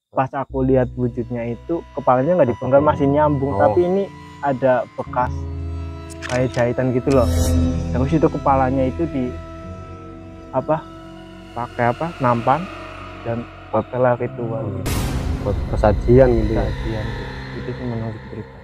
pas aku lihat wujudnya itu kepalanya nggak dipenggal, masih nyambung, tapi ini ada bekas kayak jahitan gitu loh. Terus itu kepalanya itu di pakai nampan dan pakai ritual gitu. Buat persajian gitu ya. Persajian gitu. Itu sih menurut cerita.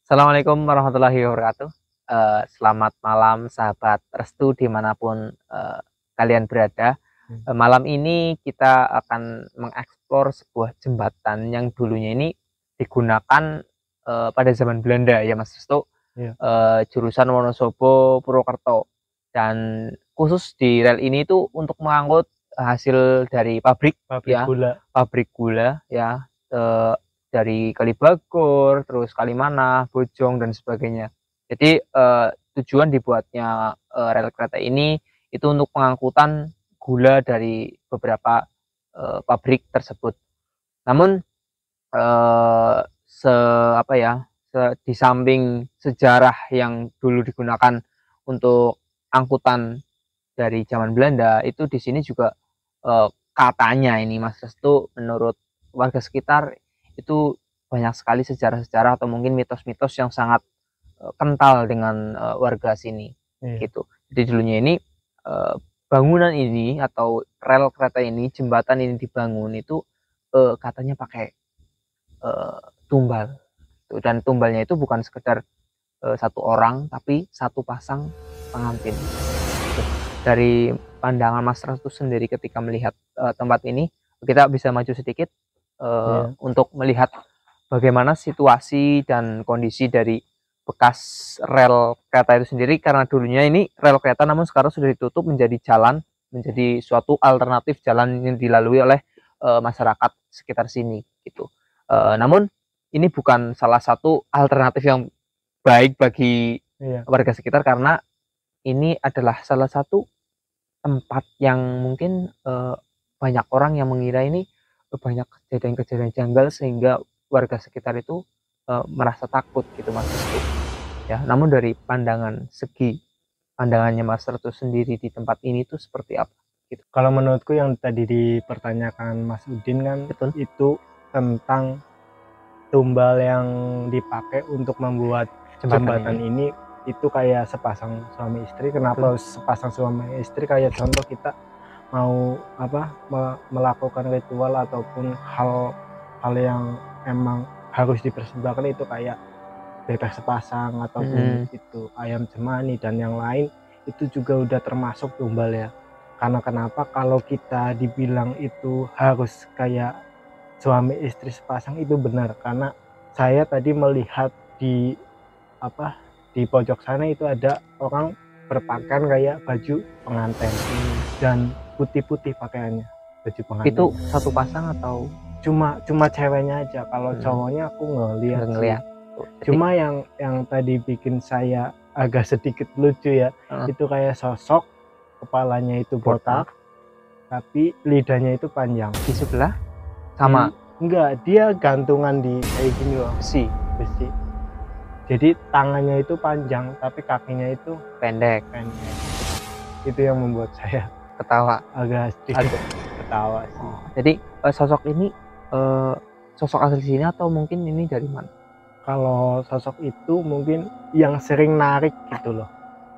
Assalamualaikum warahmatullahi wabarakatuh. Selamat malam sahabat restu dimanapun kalian berada. Malam ini kita akan mengeksplor sebuah jembatan yang dulunya ini digunakan pada zaman Belanda ya Mas Restu. Jurusan Wonosobo Purwokerto, dan khusus di rel ini itu untuk mengangkut hasil dari pabrik gula ya, dari Kalibagor, terus Kalimana, Bojong dan sebagainya. Jadi tujuan dibuatnya rel kereta ini itu untuk pengangkutan gula dari beberapa pabrik tersebut. Namun di samping sejarah yang dulu digunakan untuk angkutan dari zaman Belanda, itu di sini juga katanya ini Mas Restu, menurut warga sekitar itu banyak sekali sejarah-sejarah atau mungkin mitos-mitos yang sangat kental dengan warga sini gitu. Jadi dulunya ini bangunan ini atau rel kereta ini, jembatan ini dibangun itu katanya pakai tumbal, dan tumbalnya itu bukan sekedar satu orang, tapi satu pasang pengantin. Dari pandangan Mas Restu sendiri ketika melihat tempat ini, kita bisa maju sedikit untuk melihat bagaimana situasi dan kondisi dari bekas rel kereta itu sendiri, karena dulunya ini rel kereta namun sekarang sudah ditutup menjadi jalan, menjadi suatu alternatif jalan yang dilalui oleh masyarakat sekitar sini gitu. Namun ini bukan salah satu alternatif yang baik bagi warga sekitar, karena ini adalah salah satu tempat yang mungkin banyak orang yang mengira ini banyak kejadian-kejadian janggal sehingga warga sekitar itu merasa takut gitu Mas Restu ya. Namun dari pandangannya Mas Restu sendiri di tempat ini tuh seperti apa gitu? Kalau menurutku yang tadi dipertanyakan Mas Udin kan, betul, itu tentang tumbal yang dipakai untuk membuat jembatan ini itu kayak sepasang suami istri. Kenapa sepasang suami istri? Kayak contoh kita mau melakukan ritual ataupun hal yang emang harus dipersembahkan, itu kayak bebek sepasang ataupun itu ayam cemani dan yang lain, itu juga udah termasuk tumbal ya. Karena kenapa, kalau kita dibilang itu harus kayak suami istri sepasang itu benar, karena saya tadi melihat di pojok sana itu ada orang berpakaian kayak baju pengantin dan putih-putih pakaiannya, baju pengantin. Itu satu pasang atau cuma ceweknya aja? Kalau cowoknya aku ngeliat. Cuma yang tadi bikin saya agak sedikit lucu ya, itu kayak sosok kepalanya itu botak tapi lidahnya itu panjang. Di sebelah sama? Enggak, dia gantungan di kayak gini loh, besi. Jadi tangannya itu panjang tapi kakinya itu pendek. Itu yang membuat saya ketawa, agak sedikit ketawa sih. Jadi sosok ini sosok asli sini atau mungkin ini dari mana? Kalau sosok itu mungkin yang sering narik gitu loh,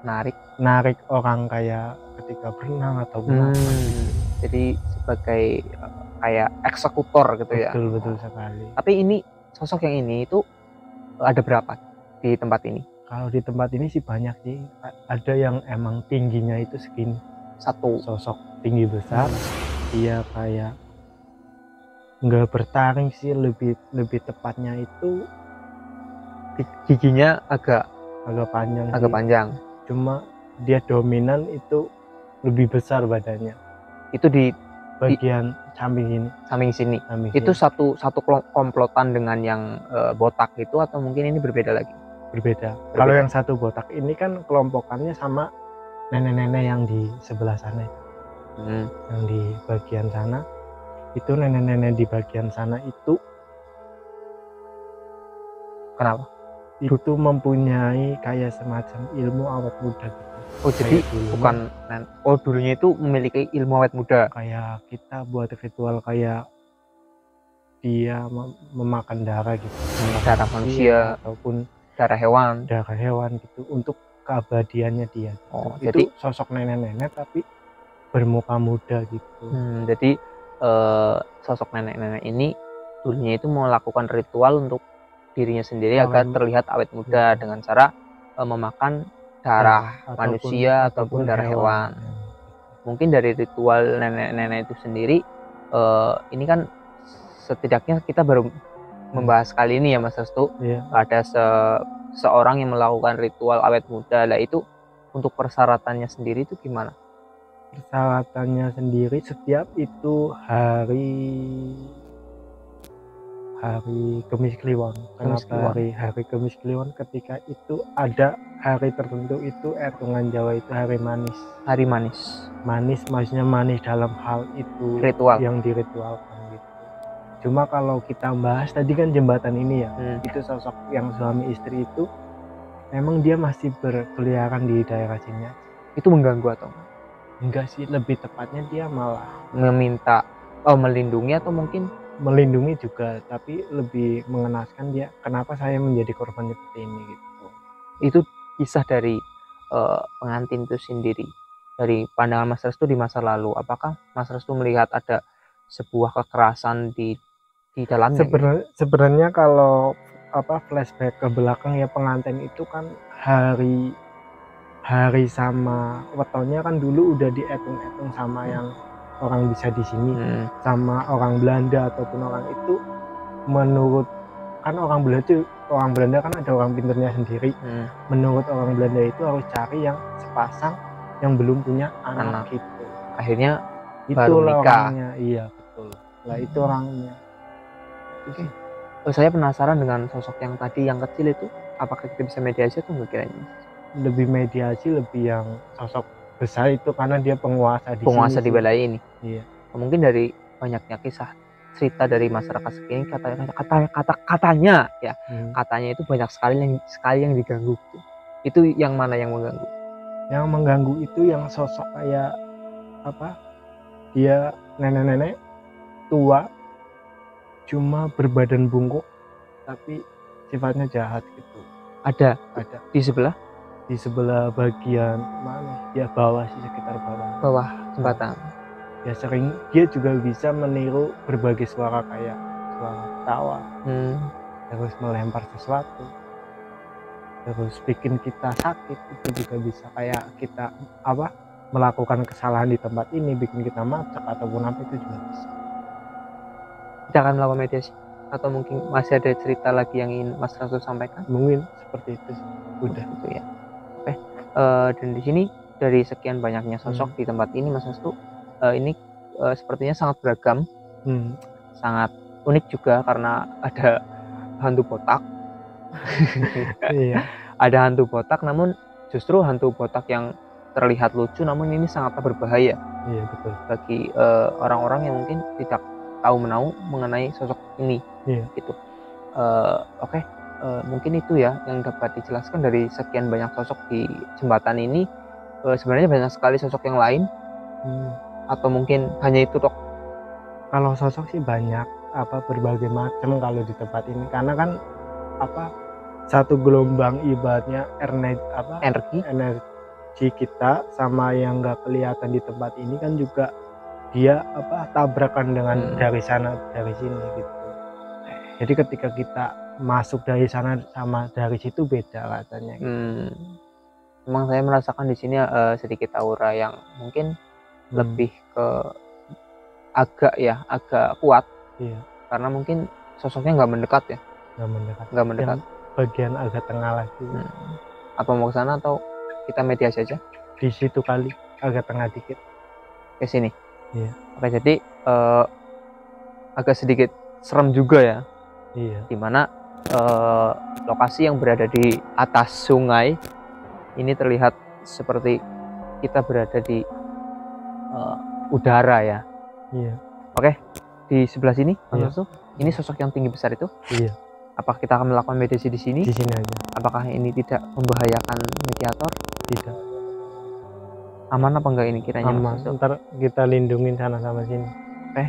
narik orang kayak ketika berenang atau apa. Jadi sebagai kayak eksekutor gitu. Betul sekali. Tapi ini sosok yang ini itu ada berapa di tempat ini? Kalau di tempat ini sih banyak sih. Ada yang emang tingginya itu segini, satu sosok tinggi besar. Dia kayak nggak bertaring sih, lebih tepatnya itu giginya agak panjang. Cuma dia dominan itu lebih besar badannya. Itu di bagian samping sini. Itu satu komplotan dengan yang botak itu atau mungkin ini berbeda lagi? Berbeda. Kalau yang satu botak ini kan kelompokannya sama nenek-nenek yang di sebelah sana. Yang di bagian sana itu, nenek-nenek di bagian sana itu kenapa? Itu mempunyai kayak semacam ilmu awet muda gitu. Oh, jadi bukan dulunya itu memiliki ilmu awet muda. Kayak kita buat ritual kayak dia memakan darah gitu, darah manusia ataupun darah hewan gitu untuk keabadiannya dia. Itu jadi sosok nenek-nenek tapi bermuka muda gitu. Jadi sosok nenek-nenek ini dulunya itu melakukan ritual untuk dirinya sendiri agar terlihat awet muda dengan cara memakan darah manusia ataupun darah hewan. Mungkin dari ritual nenek-nenek itu sendiri, ini kan setidaknya kita baru membahas kali ini ya Mas Restu. Ada seorang yang melakukan ritual awet muda. Lah itu untuk persyaratannya sendiri itu gimana? Persyaratannya sendiri setiap itu hari Kemis Kliwon. Kenapa hari Kemis Kliwon? Ketika itu ada hari tertentu itu hitungan Jawa itu hari manis. Hari manis. Manis maksudnya manis dalam hal itu ritual yang diritualkan gitu. Cuma kalau kita bahas tadi kan jembatan ini ya, itu sosok yang suami istri itu memang dia masih berkeliaran di daerah sini. Itu mengganggu atau enggak sih? Lebih tepatnya dia malah meminta melindungi atau mungkin melindungi juga, tapi lebih mengenaskan dia kenapa saya menjadi korban seperti ini gitu. Itu kisah dari pengantin itu sendiri. Dari pandangan Mas Restu di masa lalu, apakah Mas Restu melihat ada sebuah kekerasan di dalamnya? Sebenarnya kalau flashback ke belakang ya, pengantin itu kan hari sama wetonnya kan dulu udah dihitung-hitung sama yang orang bisa di sini, sama orang Belanda ataupun orang itu. Menurut kan orang Belanda kan ada orang pinternya sendiri. Menurut orang Belanda itu harus cari yang sepasang yang belum punya anak gitu. Akhirnya itu baru nikah. Orangnya. Iya betul lah, itu orangnya. Oke. Saya penasaran dengan sosok yang tadi yang kecil itu, apakah kita bisa mediasi atau enggak kiranya? Lebih mediasi, lebih yang sosok besar itu karena dia penguasa di wilayah ini. Iya. Mungkin dari banyaknya kisah cerita dari masyarakat segini, katanya ya, katanya itu banyak sekali yang diganggu. Itu yang mana yang mengganggu? Yang mengganggu itu yang sosok kayak dia nenek-nenek tua cuma berbadan bungkuk tapi sifatnya jahat gitu. Ada Ada di sebelah di sebelah bagian mana ya, bawah sih, sekitar bawah jembatan. ya. Sering dia juga bisa meniru berbagai suara, kayak suara tawa, terus melempar sesuatu, terus bikin kita sakit. Itu juga bisa, kayak kita melakukan kesalahan di tempat ini bikin kita macet ataupun apa, itu juga bisa. Kita akan melakukan mediasi, atau mungkin masih ada cerita lagi yang ingin Mas Rasul sampaikan? Mungkin seperti itu sih. Udah Gitu ya. Oke. Dan di sini dari sekian banyaknya sosok di tempat ini, Mas Rasul, ini sepertinya sangat beragam, sangat unik juga karena ada hantu botak. Iya. Ada hantu botak, namun justru hantu botak yang terlihat lucu, namun ini sangat berbahaya. Iya, betul. Bagi orang-orang yang mungkin tidak tahu menahu mengenai sosok ini. Iya. Gitu. Oke. Mungkin itu ya yang dapat dijelaskan dari sekian banyak sosok di jembatan ini. Sebenarnya banyak sekali sosok yang lain, atau mungkin hanya itu tok? Kalau sosok sih banyak, berbagai macam kalau di tempat ini, karena kan satu gelombang ibaratnya energi kita sama yang nggak kelihatan di tempat ini kan juga dia tabrakan dengan dari sana dari sini gitu. Jadi ketika kita masuk dari sana sama dari situ beda rasanya gitu. Memang saya merasakan di sini sedikit aura yang mungkin lebih ke agak kuat. Iya. Karena mungkin sosoknya nggak mendekat ya. Nggak mendekat. Yang bagian agak tengah lagi. Apa mau ke sana atau kita mediasi aja? Di situ kali, agak tengah dikit. Ke sini. Iya. Oke, jadi agak sedikit serem juga ya. Iya. Dimana lokasi yang berada di atas sungai ini terlihat seperti kita berada di udara ya. Iya. Oke, di sebelah sini, Iya. ini sosok yang tinggi besar itu. Iya. Apakah kita akan melakukan mediasi di sini? Di sini aja. Apakah ini tidak membahayakan mediator? Tidak. Aman apa enggak ini kiranya? Aman. Ntar kita lindungin sana sama sini. Oke,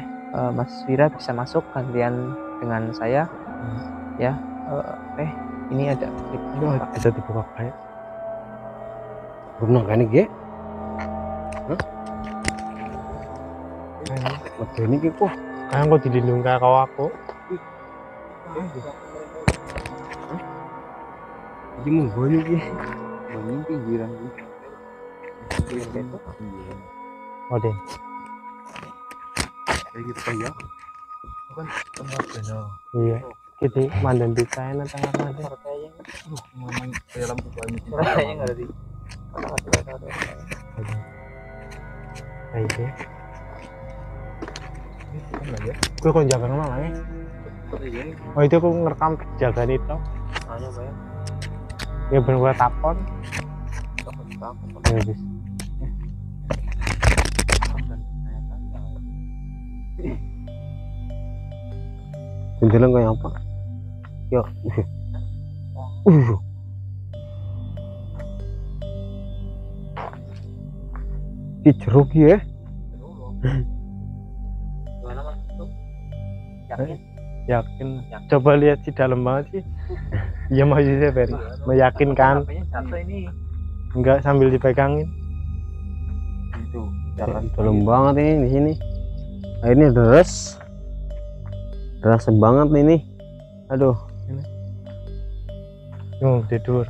Mas Wira bisa masuk gantian dengan saya. Ya, oke. Ini ada. Bisa dibuka kayak. Gunung kan iki? Oke, ini kok Kayak kok dilindungi karo aku. iki mau banyu iki. Ini pinggiran. Oke. Kayak gitu ya. Bukan tempat benar. Iya. Gitu mandan di China tengah-tengah. Kayaknya nggak ada di. Kayak gue kok jaga malah ya. Oh itu aku ngerekam jaga itu. Ya bener gue tapon. Ya bis. Jendelang kayak apa? Ya. Ki jeruk ya. Yakin. Coba lihat sih dalam banget sih. Iya maksudnya Ferry. Meyakinkan. Enggak sambil dipegangin. Itu Dalam banget ini di sini. Airnya deras. Deras banget ini. Aduh. Tidur.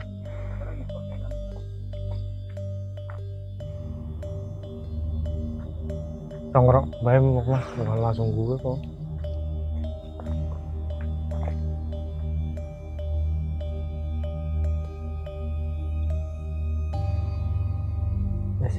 Tongkrong, baik mas, bukan langsung gue kok. Yes.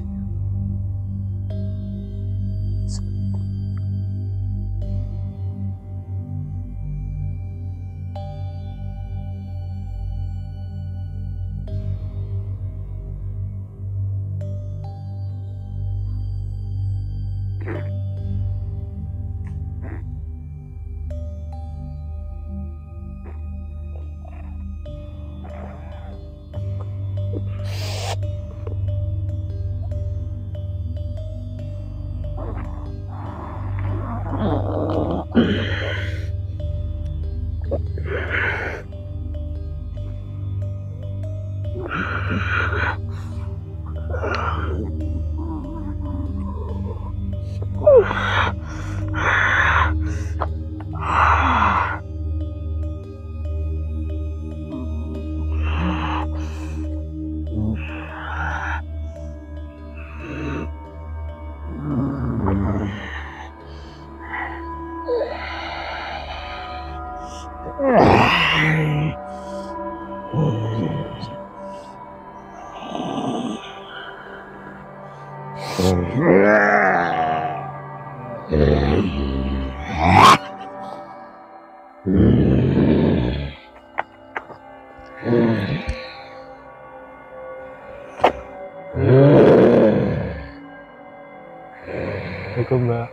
Assalamualaikum Mbak.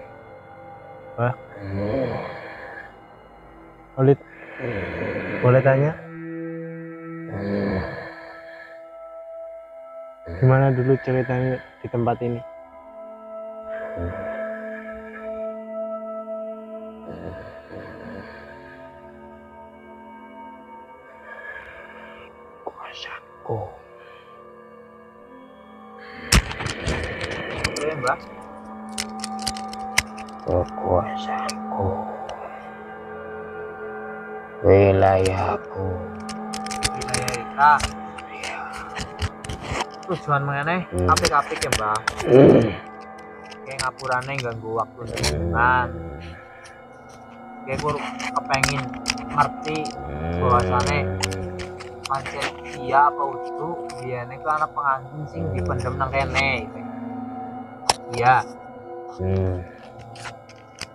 Mbak. Olit, boleh tanya? Gimana dulu ceritanya di tempat ini? Kuasaku. Oke, Mbak. Kekuasaanku, wilayahku. Wilayah kita. Tujuan mengenai apik-apik ya, Mbak. Kayak ngapurane ganggu waktu lingkungan. Kayak gue kepengin ngerti bahwasannya pancen iya apa utuh biasanya ke anak pengantin sing dipendem nang kene gitu. Iya.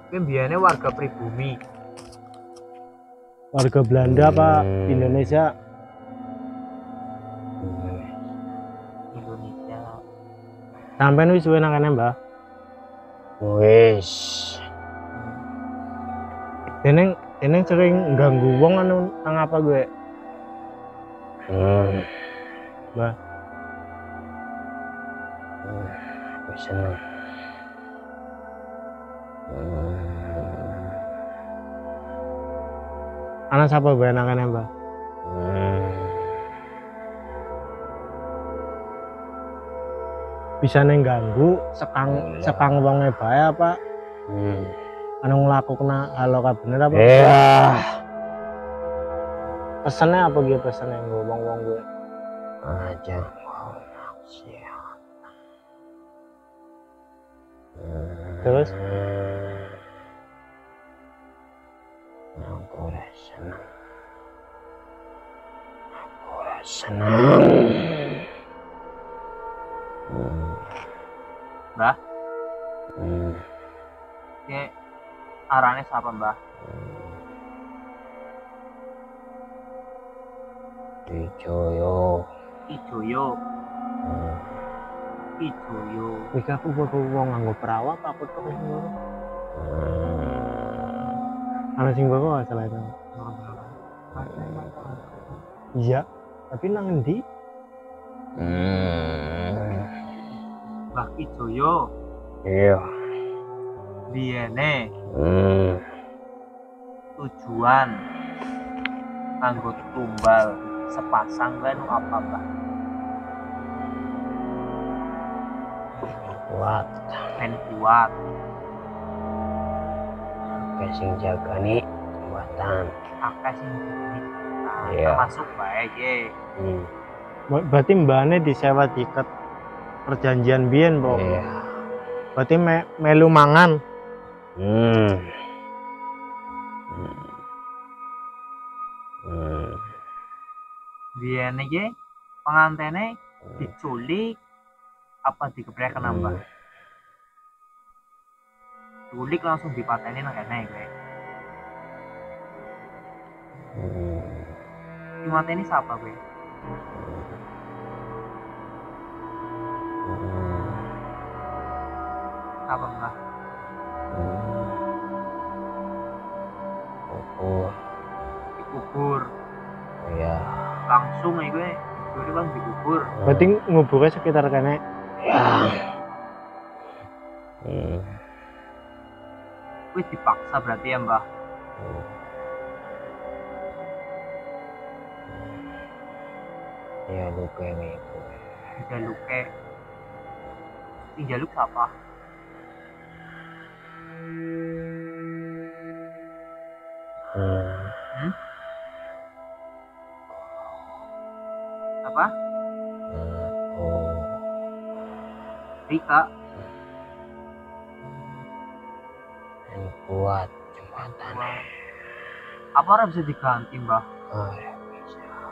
Tapi biasanya warga pribumi. Warga Belanda apa Indonesia? Indonesia. Sampai wis suwe nang kene, Mbah. Wis. Deneng sering ganggu wong anu nang apa gue? Mbah. Wis seneng. Anak siapa bae nang kene, Mbah? Bisa ganggu sekang wonge bae apa? Anu nglakukna hal ka bener apa? Iya. Pesennya apa gitu pesennya nggo wong-wong gue? Aja mau nasihat. Terus Aku senang. Mbah. Kayak arane siapa, Mbah? Ijoyo. Ijoyo. iki aku butuh wong nganggo perawat apa kok ngono? Ana sing bawa salah itu. Iya, tapi nang endi? Mbah Ijoyo. Iya. Biyene tujuan nganggo tumbal sepasang kan apa, Mbah? Kuat. Men kuat. Oke sing jaga nih kekuatan. Akeh sing jadi. Iya. Termasuk bae ge. Berarti mbane disewa tiket perjanjian biyen, Bro. Iya. Berarti melu mangan. Biyene ge pengantene diculik apa dikeprek nambah. Culik langsung dipateni nang kene kowe. Dimateni siapa kowe? Apa, Mbah? Dikubur. Iya. Langsung aja gue jadi bang dikubur. Berarti nguburnya sekitar kene. Ya. Gue dipaksa berarti ya, Mbah. Iya lupa nih. Jaluke. Si Jaluk siapa? Hmm? Apa? Oh. Rika. Yang kuat jembatan. Apa orang bisa diganti, Mbak? Oh,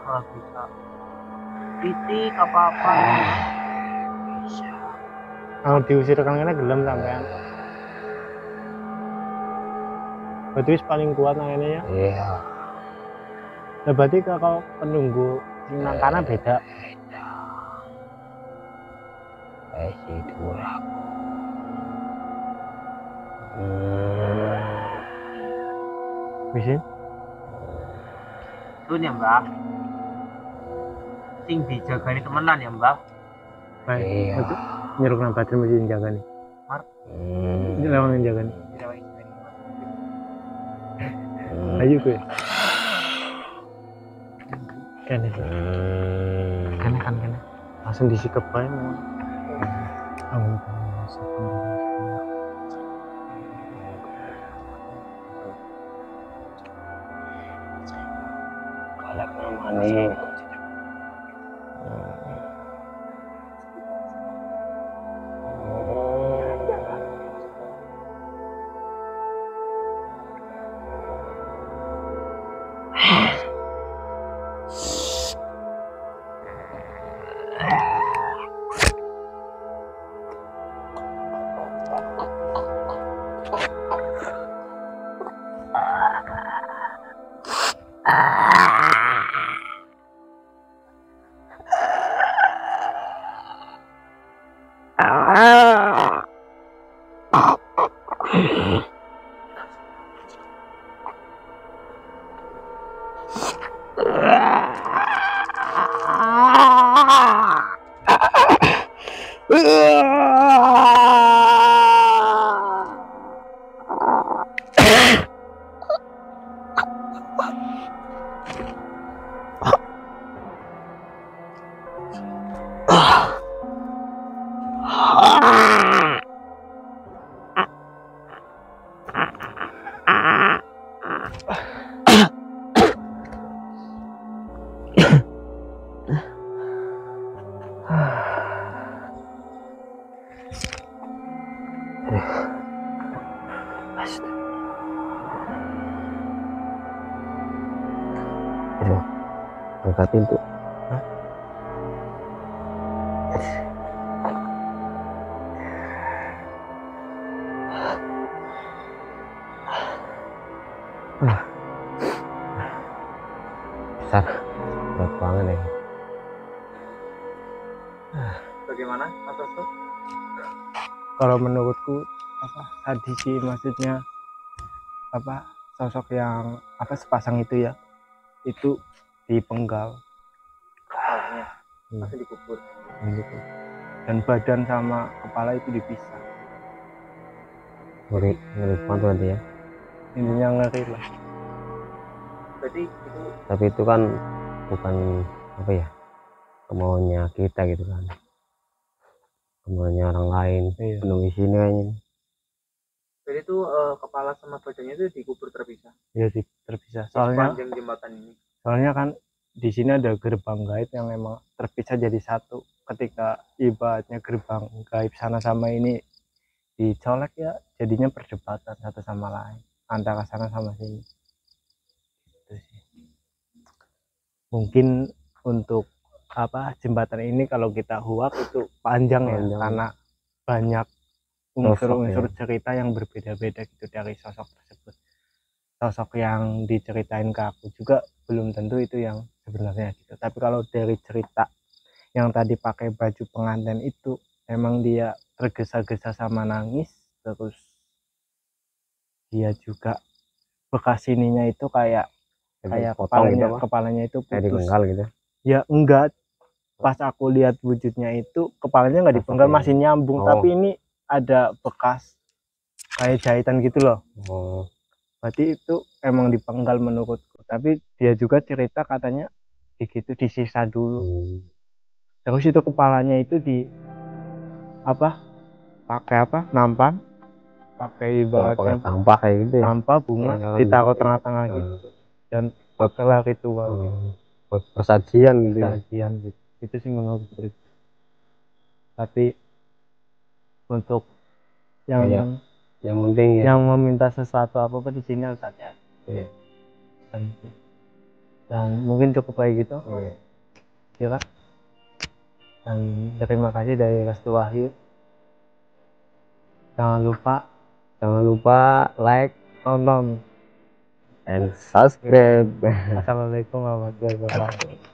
Orang bisa. Titik apa-apa. bisa. Kalau diusir kan kena gelem sampean. Berarti wis paling kuat nangene ya. Iya. Nah, berarti kalau penunggu sing nang kana beda. Kayak si Dura. Bisa? Itu ya, Mbak. Sing dijagani temenan ya, Mbak. Baik. Iya. Untuk nyuruh nang batin mesti jaga nih. Ini lewat yang jaga nih. Ayo gue. Kene. Kene kan kene. Langsung disikep bae memang. Galak nama nih. Angkatin tuh. Besar, berat banget ya. Bagaimana, Mas Sosto? Kalau menurutku apa tadi sih maksudnya apa sosok yang apa sepasang itu ya itu dipenggal Kepalanya masih dikubur. gitu dan badan sama kepala itu dipisah. Ngeri banget berarti ya. Intinya ngeri lah. Berarti itu Tapi itu kan bukan apa ya, kemauannya kita gitu kan, kemauannya orang lain. Iya. Penuh sini kayaknya. Jadi itu kepala sama badannya itu dikubur terpisah. Ya sih terpisah. Di Soalnya sepanjang jembatan ini. kan di sini ada gerbang gaib yang memang terpisah jadi satu. Ketika ibaratnya gerbang gaib sana sama ini dicolek ya jadinya perdebatan satu sama lain antara sana sama sini. Gitu sih. Mungkin untuk apa jembatan ini kalau kita huak itu panjang ya Panjang. karena banyak unsur-unsur cerita yang berbeda-beda gitu dari sosok tersebut. Sosok yang diceritain ke aku juga belum tentu itu yang sebenarnya gitu. Tapi kalau dari cerita yang tadi pakai baju pengantin itu emang dia tergesa-gesa sama nangis, terus dia juga bekas ininya itu kayak potong gitu apa? kepalanya itu Kayak putus. dipenggal gitu. Ya enggak, pas aku lihat wujudnya itu kepalanya nggak dipenggal, masih nyambung. Tapi ini ada bekas kayak jahitan gitu loh. Berarti itu emang dipenggal menurutku. Tapi dia juga cerita katanya gitu disisa dulu. Terus itu kepalanya itu di apa, pakai apa, nampan, pakai Pakai ibaratnya sampah kayak gitu ya. sampah bunga ditaruh tengah-tengah gitu, dan pakai ritual Buat persajian gitu ya. kajian gitu. Itu sih menurut gue. Tapi untuk yang Iya. Yang penting ya. yang meminta sesuatu apa di sini harus hati-hati. Iya. Dan mungkin cukup kayak gitu kira. Dan terima kasih dari Restu Wahyu. Jangan lupa like tonton. and subscribe. Assalamualaikum warahmatullahi wabarakatuh.